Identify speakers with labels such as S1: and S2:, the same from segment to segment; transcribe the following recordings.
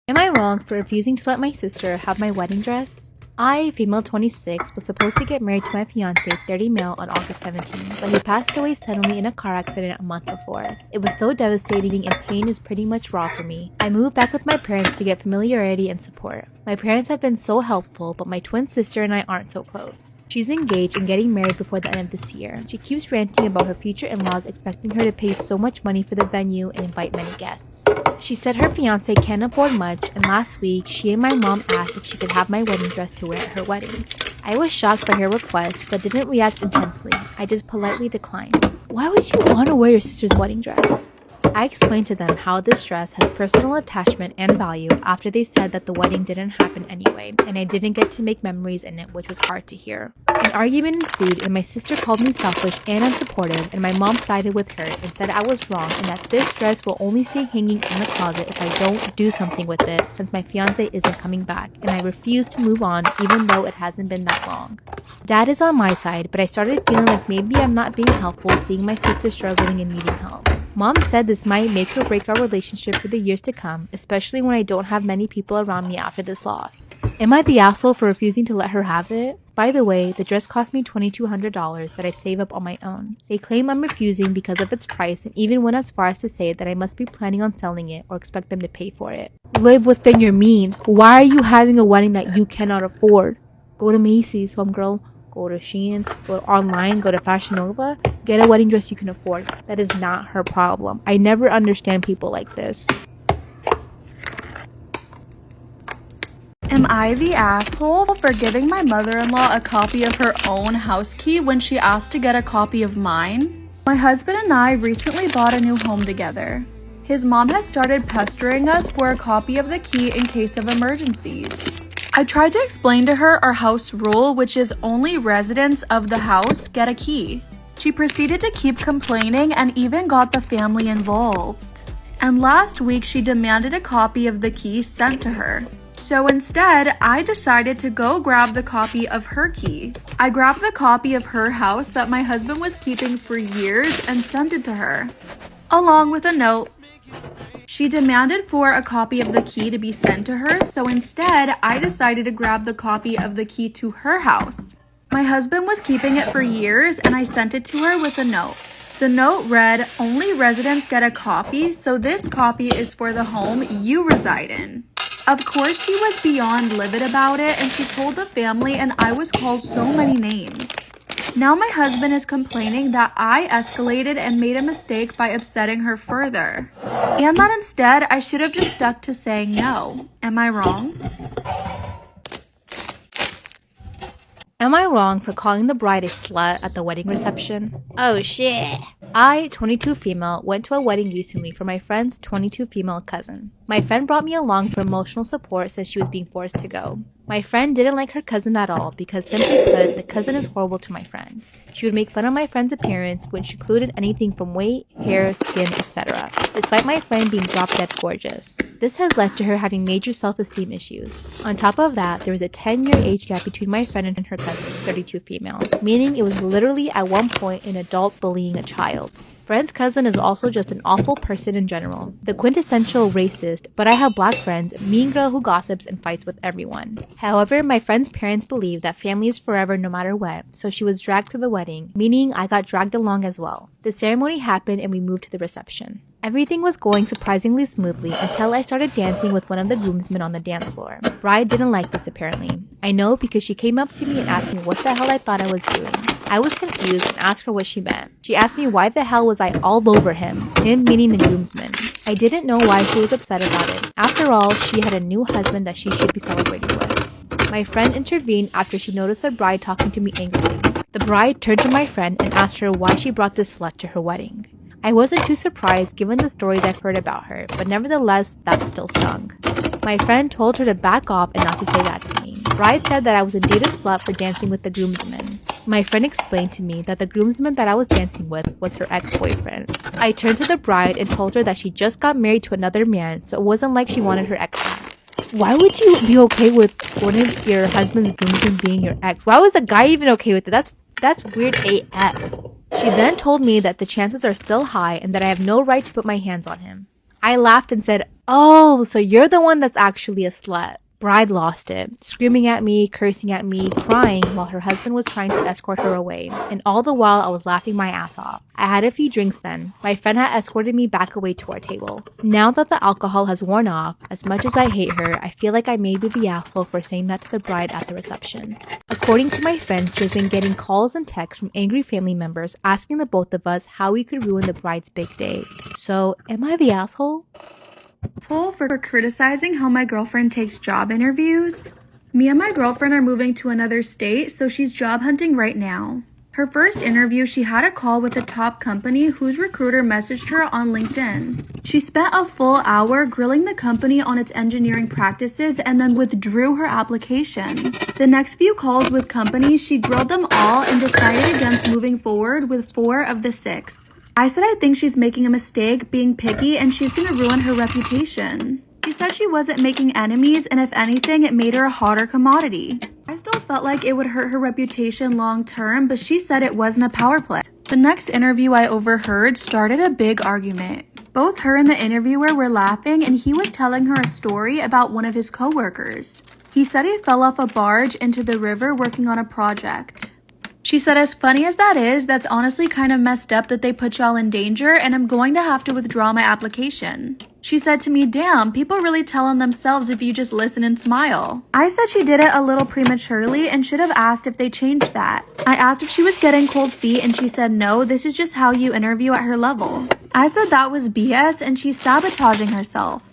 S1: Am I wrong for refusing to let my sister have my wedding dress? I, female 26, was supposed to get married to my fiance, 30 male, on August 17, but he passed away suddenly in a car accident a month before. It was so devastating and pain is pretty much raw for me. I moved back with my parents to get familiarity and support. My parents have been so helpful, but my twin sister and I aren't so close. She's engaged and getting married before the end of this year. She keeps ranting about her future in-laws expecting her to pay so much money for the venue and invite many guests. She said her fiance can't afford much, and last week, she and my mom asked if she could have my wedding dress to wear at her wedding. I was shocked by her request, but didn't react intensely. I just politely declined. Why would you want to wear your sister's wedding dress? I explained to them how this dress has personal attachment and value after they said that the wedding didn't happen anyway, and I didn't get to make memories in it, which was hard to hear. An argument ensued and my sister called me selfish and unsupportive, and my mom sided with her and said I was wrong and that this dress will only stay hanging in the closet if I don't do something with it since my fiance isn't coming back, and I refuse to move on even though it hasn't been that long. Dad is on my side, but I started feeling like maybe I'm not being helpful seeing my sister struggling and needing help. Mom said this might make or break our relationship for the years to come, especially when I don't have many people around me after this loss. Am I the asshole for refusing to let her have it? By the way, the dress cost me $2,200 that I'd save up on my own. They claim I'm refusing because of its price and even went as far as to say that I must be planning on selling it or expect them to pay for it. Live within your means. Why are you having a wedding that you cannot afford? Go to Macy's, homegirl. Go to Shein, go online, go to Fashion Nova, get a wedding dress you can afford. That is not her problem. I never understand people like this.
S2: Am I the asshole for giving my mother-in-law a copy of her own house key when she asked to get a copy of mine? My husband and I recently bought a new home together. His mom has started pestering us for a copy of the key in case of emergencies. I tried to explain to her our house rule, which is only residents of the house get a key. She proceeded to keep complaining and even got the family involved. And last week she demanded a copy of the key sent to her. So instead, I decided to go grab the copy of her key. I grabbed the copy of her house that my husband was keeping for years and sent it to her, along with a note. She demanded for a copy of the key to be sent to her, so instead, I decided to grab the copy of the key to her house. My husband was keeping it for years, and I sent it to her with a note. The note read, "Only residents get a copy, so this copy is for the home you reside in." Of course, she was beyond livid about it, and she told the family, and I was called so many names. Now my husband is complaining that I escalated and made a mistake by upsetting her further, and that instead I should have just stuck to saying no. Am I wrong?
S1: Am I wrong for calling the bride a slut at the wedding reception? Oh shit. I, 22 female, went to a wedding recently for my friend's 22 female cousin. My friend brought me along for emotional support since she was being forced to go. My friend didn't like her cousin at all because simply put, the cousin is horrible to my friend. She would make fun of my friend's appearance, which included anything from weight, hair, skin, etc., despite my friend being drop-dead gorgeous. This has led to her having major self-esteem issues. On top of that, there was a 10-year age gap between my friend and her cousin, 32 female, meaning it was literally at one point an adult bullying a child. Friend's cousin is also just an awful person in general, the quintessential racist, but I have black friends, mean girl who gossips and fights with everyone. However, my friend's parents believe that family is forever no matter what, so she was dragged to the wedding, meaning I got dragged along as well. The ceremony happened and we moved to the reception. Everything was going surprisingly smoothly until I started dancing with one of the groomsmen on the dance floor. Bride didn't like this apparently. I know because she came up to me and asked me what the hell I thought I was doing. I was confused and asked her what she meant. She asked me why the hell was I all over him meaning the groomsman. I didn't know why she was upset about it. After all, she had a new husband that she should be celebrating with. My friend intervened after she noticed the bride talking to me angrily. The bride turned to my friend and asked her why she brought this slut to her wedding. I wasn't too surprised given the stories I've heard about her, but nevertheless, that still stung. My friend told her to back off and not to say that to me. Bride said that I was indeed a slut for dancing with the groomsman. My friend explained to me that the groomsman that I was dancing with was her ex-boyfriend. I turned to the bride and told her that she just got married to another man, so it wasn't like she wanted her ex back. Why would you be okay with one of your husband's groomsmen being your ex? Why was the guy even okay with it? That's weird AF. She then told me that the chances are still high and that I have no right to put my hands on him. I laughed and said, Oh, so you're the one that's actually a slut. Bride lost it, screaming at me, cursing at me, crying while her husband was trying to escort her away. And all the while, I was laughing my ass off. I had a few drinks then. My friend had escorted me back away to our table. Now that the alcohol has worn off, as much as I hate her, I feel like I may be the asshole for saying that to the bride at the reception. According to my friend, she has been getting calls and texts from angry family members asking the both of us how we could ruin the bride's big day. So, am I the asshole?
S2: For criticizing how my girlfriend takes job interviews. Me and my girlfriend are moving to another state, so she's job hunting right now. Her first interview, she had a call with a top company whose recruiter messaged her on LinkedIn. She spent a full hour grilling the company on its engineering practices and then withdrew her application. The next few calls with companies, she grilled them all and decided against moving forward with 4 of the 6. I said I think she's making a mistake, being picky, and she's gonna ruin her reputation. She said she wasn't making enemies, and if anything, it made her a hotter commodity. I still felt like it would hurt her reputation long term, but she said it wasn't a power play. The next interview I overheard started a big argument. Both her and the interviewer were laughing, and he was telling her a story about one of his coworkers. He said he fell off a barge into the river working on a project. She said, as funny as that is, that's honestly kind of messed up that they put y'all in danger, and I'm going to have to withdraw my application. She said to me, damn, people really tell on themselves if you just listen and smile. I said she did it a little prematurely and should have asked if they changed that. I asked if she was getting cold feet and she said no, this is just how you interview at her level. I said that was BS and she's sabotaging herself.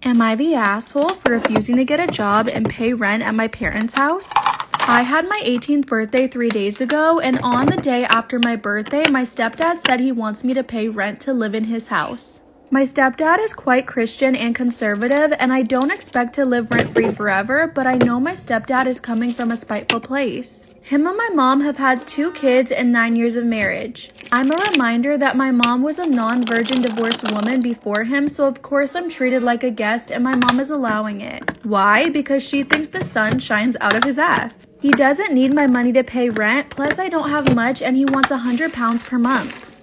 S2: Am I the asshole for refusing to get a job and pay rent at my parents' house? I had my 18th birthday 3 days ago, and on the day after my birthday, my stepdad said he wants me to pay rent to live in his house. My stepdad is quite Christian and conservative, and I don't expect to live rent-free forever, but I know my stepdad is coming from a spiteful place. Him and my mom have had 2 kids and 9 years of marriage. I'm a reminder that my mom was a non-virgin divorced woman before him, so of course I'm treated like a guest and my mom is allowing it. Why? Because she thinks the sun shines out of his ass. He doesn't need my money to pay rent, plus I don't have much and he wants £100 per month.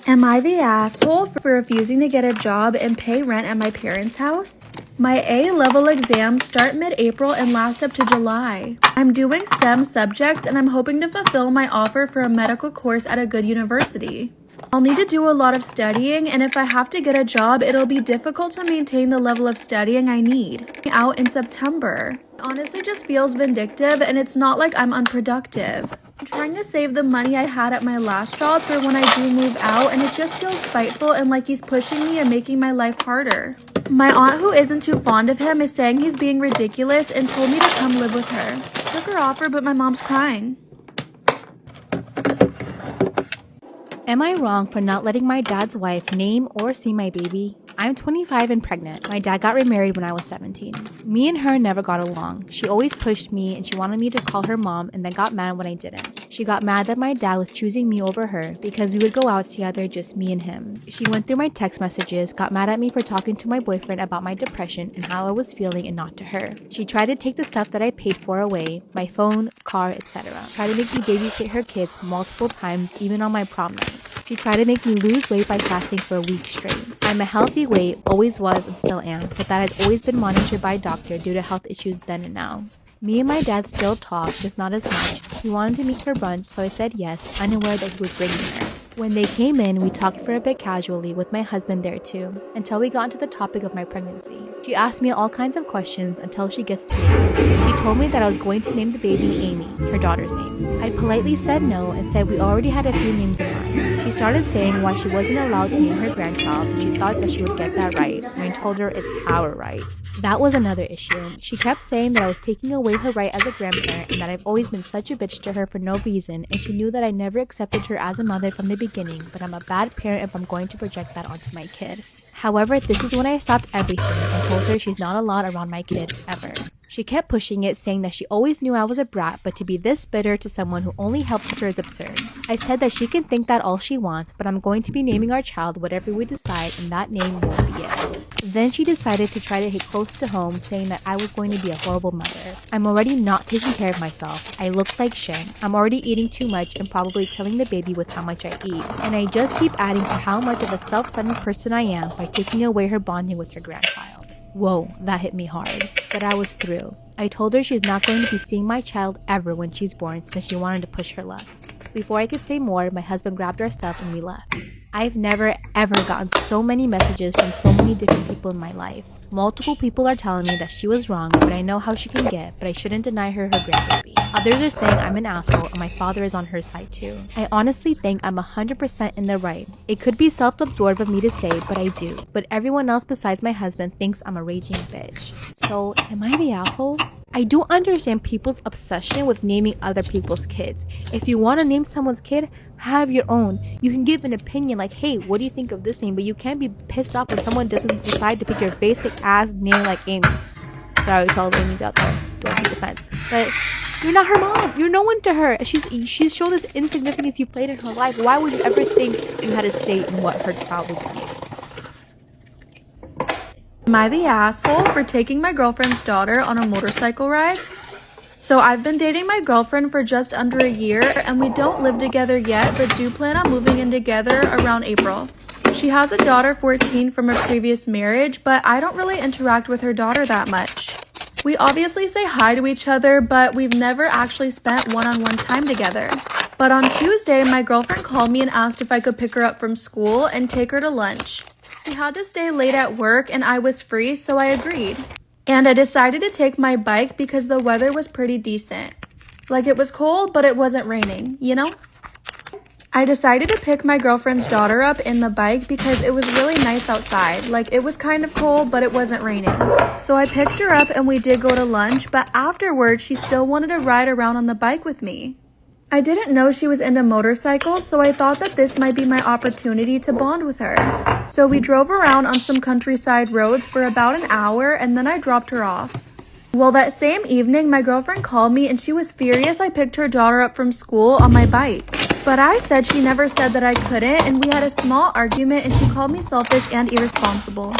S2: Am I the asshole for refusing to get a job and pay rent at my parents' house? My A-level exams start mid-April and last up to July. I'm doing STEM subjects and I'm hoping to fulfill my offer for a medical course at a good university. I'll need to do a lot of studying, and if I have to get a job, it'll be difficult to maintain the level of studying I need. Out in September. It honestly just feels vindictive, and it's not like I'm unproductive. I'm trying to save the money I had at my last job for when I do move out, and it just feels spiteful and like he's pushing me and making my life harder. My aunt, who isn't too fond of him, is saying he's being ridiculous and told me to come live with her. Took her offer, but my mom's crying.
S1: Am I wrong for not letting my dad's wife name or see my baby? I'm 25 and pregnant. My dad got remarried when I was 17. Me and her never got along. She always pushed me and she wanted me to call her mom and then got mad when I didn't. She got mad that my dad was choosing me over her because we would go out together, just me and him. She went through my text messages, got mad at me for talking to my boyfriend about my depression and how I was feeling and not to her. She tried to take the stuff that I paid for away, my phone, car, etc. Tried to make me babysit her kids multiple times, even on my prom night. She tried to make me lose weight by fasting for a week straight. I'm a healthy weight, always was and still am, but that has always been monitored by a doctor due to health issues then and now. Me and my dad still talk, just not as much. He wanted to meet for brunch, so I said yes, unaware that he would bring me there. When they came in, we talked for a bit casually with my husband there too, until we got into the topic of my pregnancy. She asked me all kinds of questions until she gets to me. She told me that I was going to name the baby Amy, her daughter's name. I politely said no and said we already had a few names in mind. She started saying why she wasn't allowed to name her grandchild and she thought that she would get that right, and I told her it's our right. That was another issue. She kept saying that I was taking away her right as a grandparent and that I've always been such a bitch to her for no reason, and she knew that I never accepted her as a mother from the beginning, but I'm a bad parent if I'm going to project that onto my kid. However, this is when I stopped everything and told her she's not allowed around my kids ever. She kept pushing it, saying that she always knew I was a brat, but to be this bitter to someone who only helped her is absurd. I said that she can think that all she wants, but I'm going to be naming our child whatever we decide, and that name won't be it. Then she decided to try to hit close to home, saying that I was going to be a horrible mother. I'm already not taking care of myself. I look like shit. I'm already eating too much and probably killing the baby with how much I eat. And I just keep adding to how much of a self-centered person I am by taking away her bonding with her grandchild. Whoa, that hit me hard. But I was through. I told her she's not going to be seeing my child ever when she's born, since she wanted to push her luck. Before I could say more, my husband grabbed our stuff and we left. I've never ever gotten so many messages from so many different people in my life. Multiple people are telling me that she was wrong, but I know how she can get, but I shouldn't deny her grandbaby. Others are saying I'm an asshole and my father is on her side too. I honestly think I'm 100% in the right. It could be self-absorbed of me to say, but I do. But everyone else besides my husband thinks I'm a raging bitch. So, am I the asshole? I do understand people's obsession with naming other people's kids. If you want to name someone's kid, have your own. You can give an opinion like, hey, what do you think of this name? But you can't be pissed off when someone doesn't decide to pick your basic ass name like Amy. Sorry to all the Amy's out there. Don't take offense. But you're not her mom. You're no one to her. She's shown this insignificance you played in her life. Why would you ever think you had a say in what her child would be?
S2: Am I the asshole for taking my girlfriend's daughter on a motorcycle ride? So I've been dating my girlfriend for just under a year and we don't live together yet, but do plan on moving in together around April. She has a daughter 14 from a previous marriage, but I don't really interact with her daughter that much. We obviously say hi to each other, but we've never actually spent one-on-one time together. But on Tuesday, my girlfriend called me and asked if I could pick her up from school and take her to lunch. She had to stay late at work and I was free, so I agreed. And I decided to take my bike because the weather was pretty decent. Like, it was cold, but it wasn't raining, you know? I decided to pick my girlfriend's daughter up in the bike because it was really nice outside. Like, it was kind of cold, but it wasn't raining. So I picked her up and we did go to lunch, but afterwards she still wanted to ride around on the bike with me. I didn't know she was into motorcycles, so I thought that this might be my opportunity to bond with her. So we drove around on some countryside roads for about an hour and then I dropped her off. Well, that same evening, my girlfriend called me and she was furious I picked her daughter up from school on my bike. But I said she never said that I couldn't, and we had a small argument and she called me selfish and irresponsible.